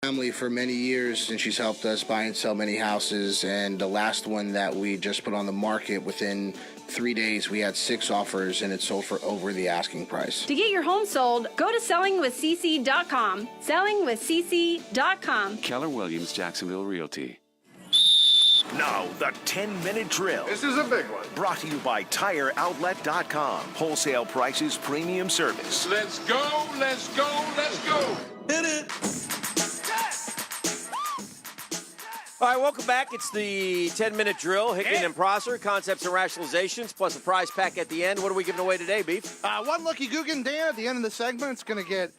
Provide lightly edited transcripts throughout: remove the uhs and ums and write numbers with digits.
Family for many years, and she's helped us buy and sell many houses. And the last one that we just put on the market, within 3 days, we had 6 offers, and it sold for over the asking price. To get your home sold, go to sellingwithcc.com. Sellingwithcc.com. Keller Williams, Jacksonville Realty. Now, the 10-minute drill. This is a big one. Brought to you by TireOutlet.com. Wholesale prices, premium service. Let's go, let's go, let's go. Hit it. All right, welcome back. It's the 10-minute drill. Hicken and Prosser, concepts and rationalizations, plus a prize pack at the end. What are we giving away today, Beef? One lucky Guggen Dan at the end of the segment is going to get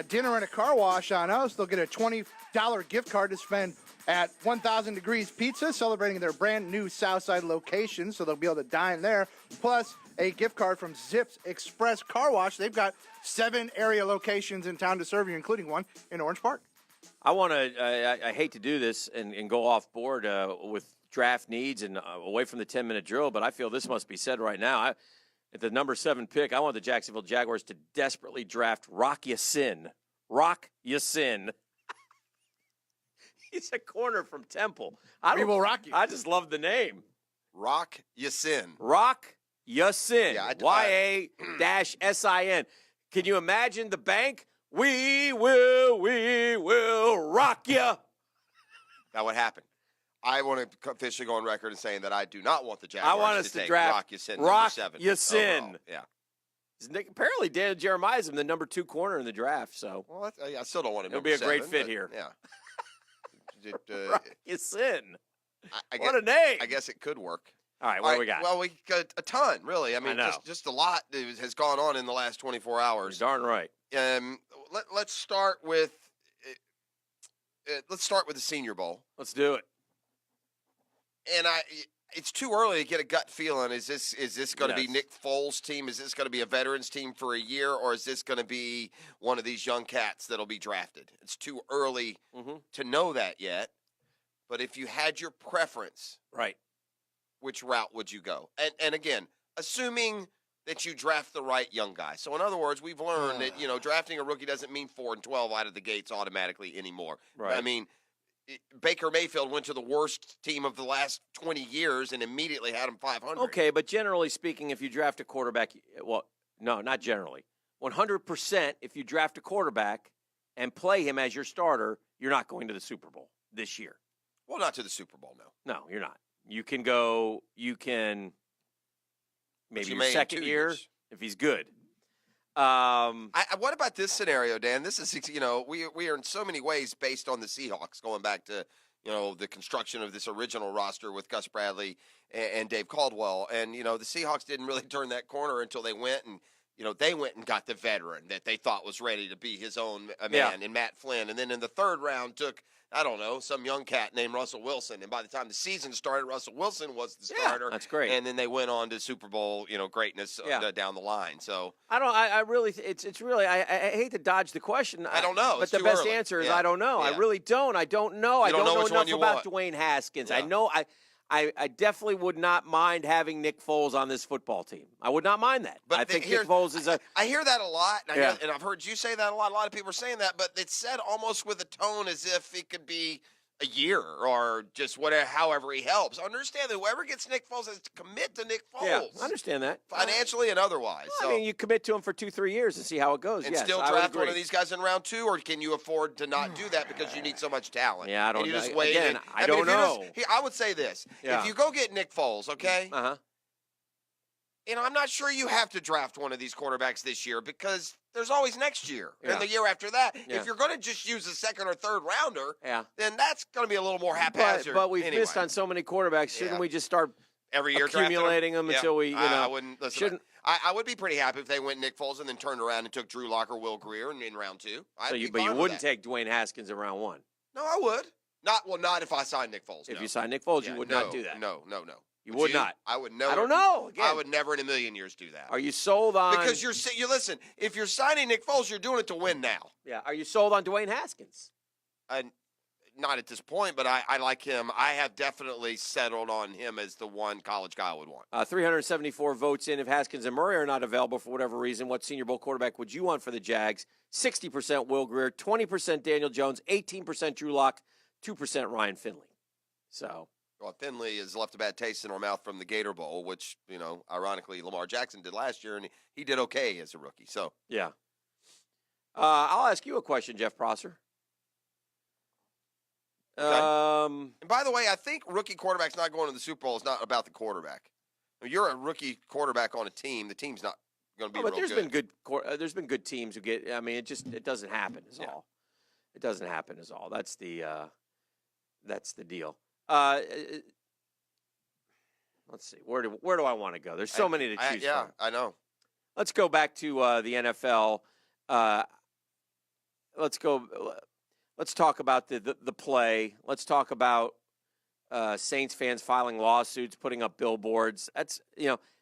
dinner and a car wash on us. They'll get a $20 gift card to spend at 1000 Degrees Pizza, celebrating their brand new Southside location, so they'll be able to dine there. Plus, a gift card from Zips Express Car Wash. They've got 7 area locations in town to serve you, including one in Orange Park. I hate to do this and go off board with draft needs and away from the 10-minute drill, but I feel this must be said right now. At the number 7 pick, I want the Jacksonville Jaguars to desperately draft Rock Ya-Sin. Rock Ya-Sin. He's a corner from Temple. We will rock you. I just love the name. Rock Ya-Sin. Rock Ya-Sin. Yeah, Y-A-S-I-N. Can you imagine the bank? We will rock ya. Now, what happened? I want to officially go on record and saying that I do not want the Jaguars I want us to take draft Rock Ya-Sin, Rock number 7. Ya-Sin. Overall. Yeah. Apparently, Daniel Jeremiah is the number 2 corner in the draft. So, well, I still don't want him. It'll be a great fit here. Yeah. Rock Ya-Sin. What a name! I guess it could work. All right, what do we got? Well, we got a ton, really. I mean, just a lot has gone on in the last 24 hours. You're darn right. Let's start with the Senior Bowl. Let's do it. And it's too early to get a gut feeling. Is this going to be Nick Foles' team? Is this going to be a veterans team for a year, or is this going to be one of these young cats that'll be drafted? It's too early to know that yet. But if you had your preference, right, which route would you go? And again, assuming that you draft the right young guy. So in other words, we've learned that drafting a rookie doesn't mean 4-12 out of the gates automatically anymore. Right. I mean, Baker Mayfield went to the worst team of the last 20 years and immediately had him 500. Okay, but generally speaking, if you draft a quarterback, well, no, not generally. 100%, if you draft a quarterback and play him as your starter, you're not going to the Super Bowl this year. Well, not to the Super Bowl, no. No, you're not. You can maybe your second year if he's good. What about this scenario, Dan? This is, we are in so many ways based on the Seahawks, going back to, the construction of this original roster with Gus Bradley and Dave Caldwell. And, the Seahawks didn't really turn that corner until they went and got the veteran that they thought was ready to be his own man in Matt Flynn. And then in the 3rd round took, I don't know, some young cat named Russell Wilson. And by the time the season started, Russell Wilson was the starter. That's great. And then they went on to Super Bowl, greatness down the line. So I hate to dodge the question. I don't know. But the best answer is I don't know. Yeah. I really don't. I don't know. I don't know enough about Dwayne Haskins. Yeah. I know I definitely would not mind having Nick Foles on this football team. I would not mind that. But I think Nick Foles is I hear that a lot, and I've heard you say that a lot. A lot of people are saying that, but it's said almost with a tone as if it could be a year or just whatever, however he helps. Understand that whoever gets Nick Foles has to commit to Nick Foles. Yeah, I understand that. Financially and otherwise. Well, I mean, you commit to him for 2-3 years and see how it goes. And still draft one of these guys in round 2, or can you afford to not do that because you need so much talent? Yeah, I don't know. Again, I don't know. I would say this. Yeah. If you go get Nick Foles, okay? Uh-huh. I'm not sure you have to draft one of these quarterbacks this year because there's always next year and the year after that. Yeah. If you're going to just use a 2nd or 3rd rounder, then that's going to be a little more haphazard. But we've missed on so many quarterbacks. Shouldn't we just start every year accumulating them until we, I wouldn't listen. I would be pretty happy if they went Nick Foles and then turned around and took Drew Lock or Will Greer in round 2. But you wouldn't take Dwayne Haskins in round 1. No, I would. Not if I signed Nick Foles. If you signed Nick Foles, you would not do that. No. You would not. I would never. I don't know. Again, I would never in a million years do that. Are you sold on? Because you listen. If you're signing Nick Foles, you're doing it to win now. Yeah. Are you sold on Dwayne Haskins? not at this point, but I like him. I have definitely settled on him as the one college guy I would want. 374 votes in. If Haskins and Murray are not available for whatever reason, what Senior Bowl quarterback would you want for the Jags? 60% Will Grier, 20% Daniel Jones, 18% Drew Lock, 2% Ryan Finley. So, well, Finley has left a bad taste in our mouth from the Gator Bowl, which, ironically, Lamar Jackson did last year, and he did okay as a rookie. So, yeah. I'll ask you a question, Jeff Prosser. Okay. And by the way, I think rookie quarterbacks not going to the Super Bowl is not about the quarterback. You're a rookie quarterback on a team. The team's not going to be but real good. There's been good teams who get. I mean, it doesn't happen. Is all. It doesn't happen. Is all. That's the deal. Let's see. Where do I want to go? There's so many to choose from. Yeah, I know. Let's go back to the NFL. Let's talk about the play. Let's talk about Saints fans filing lawsuits, putting up billboards. That's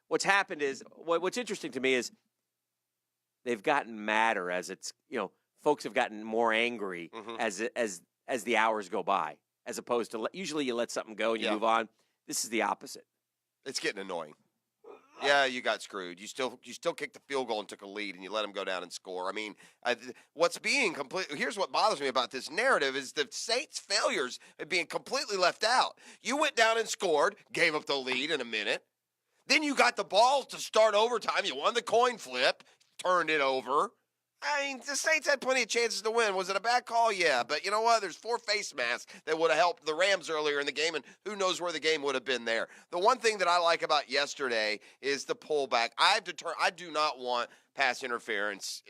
what's happened is what's interesting to me is they've gotten madder as it's folks have gotten more angry as the hours go by, as opposed to usually you let something go and you move on. This is the opposite. It's getting annoying. Yeah, you got screwed. You still kicked the field goal and took a lead, and you let them go down and score. I mean, here's what bothers me about this narrative is the Saints' failures are being completely left out. You went down and scored, gave up the lead in a minute. Then you got the ball to start overtime. You won the coin flip, turned it over. I mean, the Saints had plenty of chances to win. Was it a bad call? Yeah. But you know what? There's 4 face masks that would have helped the Rams earlier in the game, and who knows where the game would have been there. The one thing that I like about yesterday is the pullback. I do not want pass interference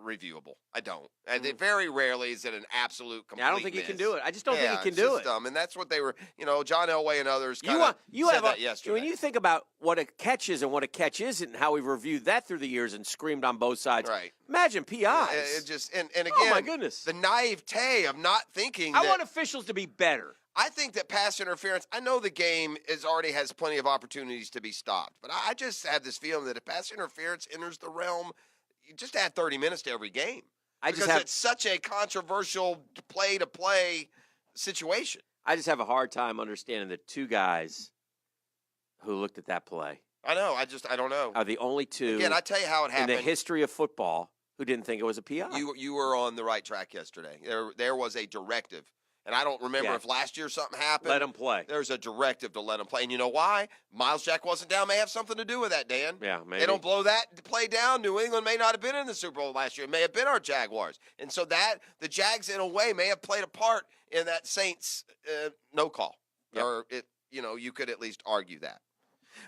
reviewable. I don't. And it very rarely is it an absolute complete I don't think miss. he can do it. I just don't think he can do it. Dumb. And that's what they were, John Elway and others said that yesterday. When you think about what a catch is and what a catch isn't and how we've reviewed that through the years and screamed on both sides. Right. Imagine PIs. It just and again, oh my goodness. The naivete of not thinking I want officials to be better. I think that pass interference, I know the game already has plenty of opportunities to be stopped, but I just have this feeling that if pass interference enters the realm, you just add 30 minutes to every game. It's such a controversial play-to-play situation. I just have a hard time understanding the two guys who looked at that play. I know. I don't know. Are the only two Again, I tell you how it happened. in the history of football who didn't think it was a PI. You were on the right track yesterday. There was a directive. And I don't remember if last year something happened. Let him play. There's a directive to let him play. And you know why? Miles Jack wasn't down. May have something to do with that, Dan. Yeah, maybe. They don't blow that play down. New England may not have been in the Super Bowl last year. It may have been our Jaguars. And so the Jags, in a way, may have played a part in that Saints no call. Yep. Or, you could at least argue that.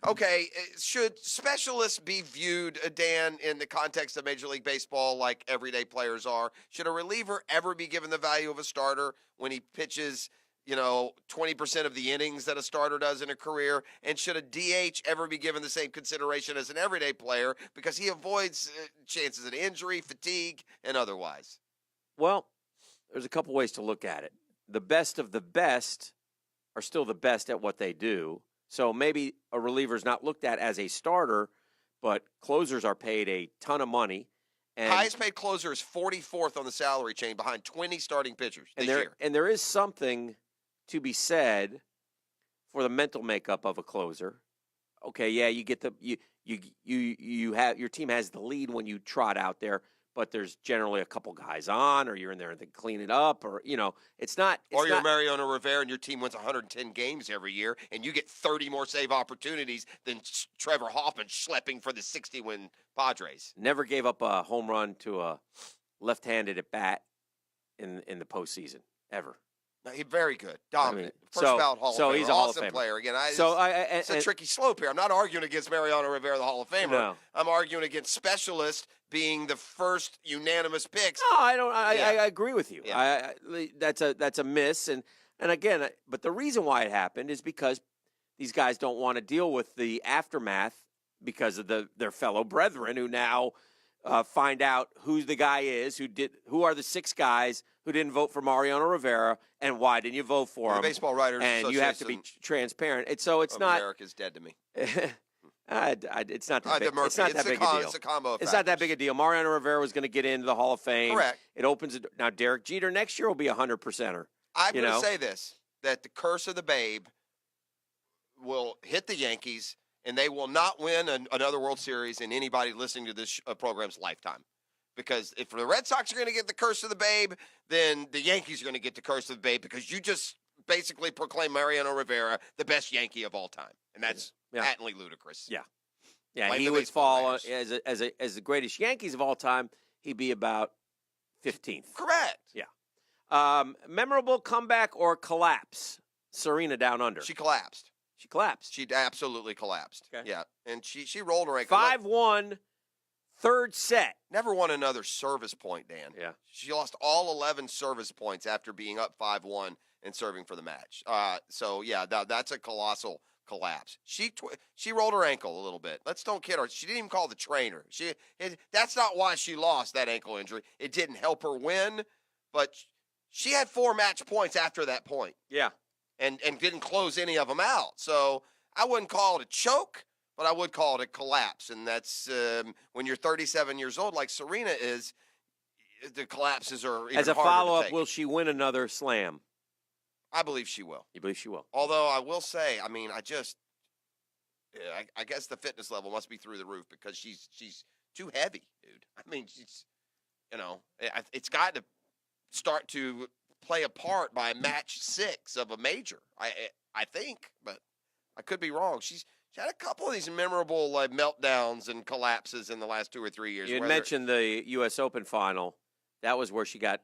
Okay, should specialists be viewed, Dan, in the context of Major League Baseball like everyday players are? Should a reliever ever be given the value of a starter when he pitches, 20% of the innings that a starter does in a career? And should a DH ever be given the same consideration as an everyday player because he avoids chances of injury, fatigue, and otherwise? Well, there's a couple ways to look at it. The best of the best are still the best at what they do. So maybe a reliever is not looked at as a starter, but closers are paid a ton of money. And highest paid closer is 44th on the salary chain behind 20 starting pitchers this year. And there is something to be said for the mental makeup of a closer. Okay, yeah, you get you have your team has the lead when you trot out there, but there's generally a couple guys on, or you're in there and they clean it up, or it's not. Or you're Mariano Rivera and your team wins 110 games every year, and you get 30 more save opportunities than Trevor Hoffman schlepping for the 60-win Padres. Never gave up a home run to a left-handed at bat in the postseason ever. No, he's very good, dominant. First ballot Hall of Famer. So he's a Hall of Famer. Player. Again, it's a tricky slope here. I'm not arguing against Mariano Rivera, the Hall of Famer. No. I'm arguing against specialists being the first unanimous picks. No, I don't. I agree with you. Yeah. That's a miss, and again, but the reason why it happened is because these guys don't want to deal with the aftermath because of their fellow brethren who now find out who the guy is who are the 6 guys who didn't vote for Mariano Rivera, and why didn't you vote for him? The Baseball Writers and you have to be transparent. And so it's not. America's dead to me. It's not that big. It's not that big a deal. It's a combo of It's not that big a deal. Mariano Rivera was going to get into the Hall of Fame. Correct. It opens it. Now Derek Jeter next year will be 100%er. I'm going to say this, that the curse of the Babe will hit the Yankees, and they will not win another World Series in anybody listening to this program's lifetime. Because if the Red Sox are going to get the curse of the Babe, then the Yankees are going to get the curse of the Babe because you just basically proclaim Mariano Rivera the best Yankee of all time. And that's patently ludicrous. Yeah. Yeah, Blame he the would baseball fall as the greatest Yankees of all time. He'd be about 15th. Correct. Yeah. Memorable comeback or collapse? Serena down under. She collapsed. She collapsed. She absolutely collapsed. Okay. Yeah, and she rolled her ankle. 5-1, third set. Never won another service point, Dan. Yeah. She lost all 11 service points after being up 5-1 and serving for the match. So, yeah, that's a colossal collapse. She rolled her ankle a little bit. Let's don't kid her. She didn't even call the trainer. That's not why she lost that ankle injury. It didn't help her win, but she had 4 match points after that point. Yeah. And didn't close any of them out. So I wouldn't call it a choke, but I would call it a collapse. And that's when you're 37 years old, like Serena is, the collapses are even As a harder to follow-up, take. will she win another slam? I believe she will. You believe she will? Although I will say, I mean, I guess the fitness level must be through the roof because she's too heavy, dude. I mean, she's, it's got to start to play a part by match 6 of a major. I think, but I could be wrong. She had a couple of these memorable meltdowns and collapses in the last 2 or 3 years. You had mentioned the U.S. Open final. That was where she got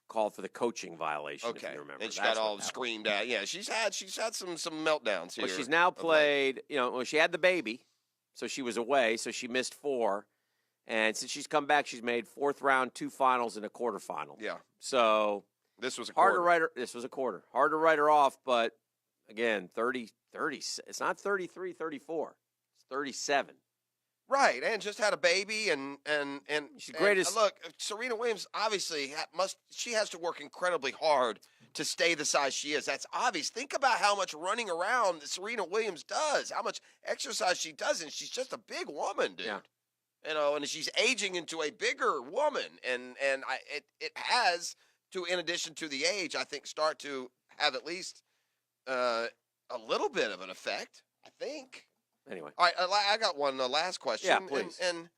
called for the coaching violation. Okay, if you remember. and she got all screamed at. Yeah, she's had some meltdowns here. Well, she's now played. She had the baby, so she was away, so she missed 4. And since she's come back, she's made 4th round, 2 finals, and a quarterfinal. Yeah. So this was a hard quarter. to write her. This was a quarter. Hard to write her off, but again, 30. It's not 33, 34. It's 37. Right, and just had a baby, and she's the greatest. Look, Serena Williams obviously she has to work incredibly hard to stay the size she is. That's obvious. Think about how much running around Serena Williams does, how much exercise she does, and she's just a big woman, dude. Yeah. And she's aging into a bigger woman, and it has to, in addition to the age, I think, start to have at least a little bit of an effect. I think. Anyway. All right, I got one last question. Yeah, please. And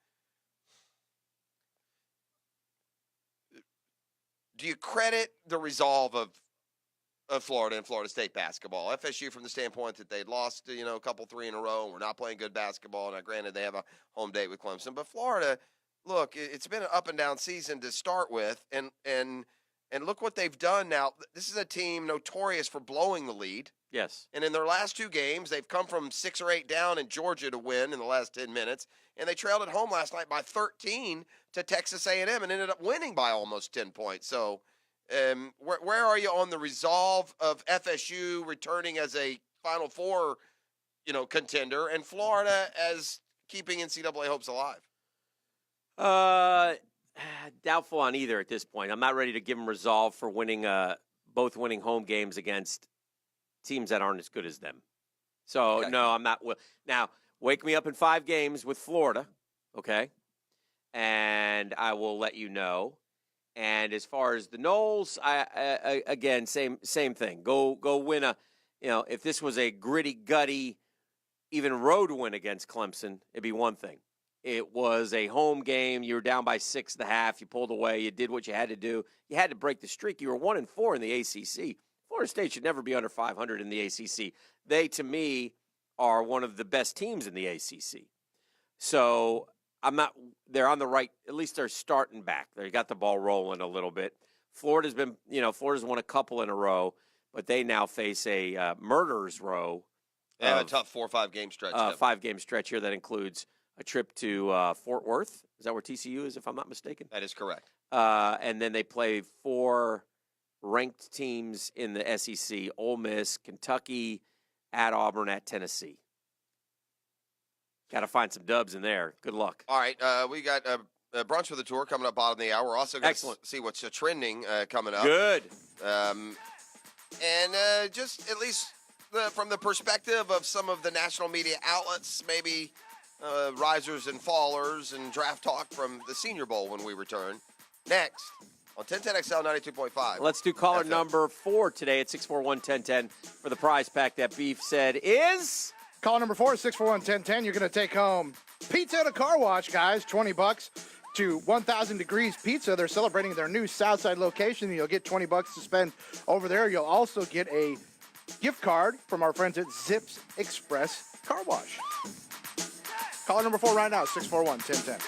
do you credit the resolve of Florida and Florida State basketball? FSU from the standpoint that they'd lost, a couple 3 in a row and we're not playing good basketball. Now, granted, they have a home date with Clemson. But Florida, look, it's been an up-and-down season to start with. And look what they've done now. This is a team notorious for blowing the lead. Yes. And in their last 2 games, they've come from 6 or 8 down in Georgia to win in the last 10 minutes. And they trailed at home last night by 13 to Texas A&M and ended up winning by almost 10 points. So where are you on the resolve of FSU returning as a Final Four, contender, and Florida as keeping NCAA hopes alive? Doubtful on either at this point. I'm not ready to give them resolve for both winning home games against teams that aren't as good as them. So, Okay. no, I'm not. Now, wake me up in 5 games with Florida, okay? And I will let you know. And as far as the Noles, I again, same thing. Go win if this was a gritty, gutty, even road win against Clemson, it'd be one thing. It was a home game. You were down by 6.5. You pulled away. You did what you had to do. You had to break the streak. You were 1-4 in the ACC. Florida State should never be under 500 in the ACC. They, to me, are one of the best teams in the ACC. So they're on the right, at least they're starting back. They got the ball rolling a little bit. Florida's won a couple in a row, but they now face a murderer's row. They have a tough 4 or 5 game stretch. 5-game stretch here that includes a trip to Fort Worth. Is that where TCU is, if I'm not mistaken? That is correct. And then they play 4 ranked teams in the SEC: Ole Miss, Kentucky, at Auburn, at Tennessee. Got to find some dubs in there. Good luck. All right, we got a brunch with the tour coming up bottom of the hour. We're also going to see what's trending coming up. Good. And just at least from the perspective of some of the national media outlets, maybe risers and fallers and draft talk from the Senior Bowl when we return. Next On 1010XL 92.5. Let's do caller FM. number 4 today at 641-1010 for the prize pack that Beef said is. Call number 4 is 641-1010. You're going to take home pizza at a car wash, guys. $20 to 1,000 Degrees Pizza. They're celebrating their new Southside location. You'll get $20 to spend over there. You'll also get a gift card from our friends at Zips Express Car Wash. Caller number 4 right now, 641-1010.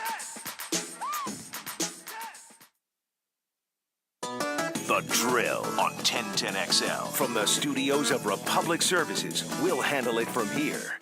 The Drill on 1010XL. From the studios of Republic Services, we'll handle it from here.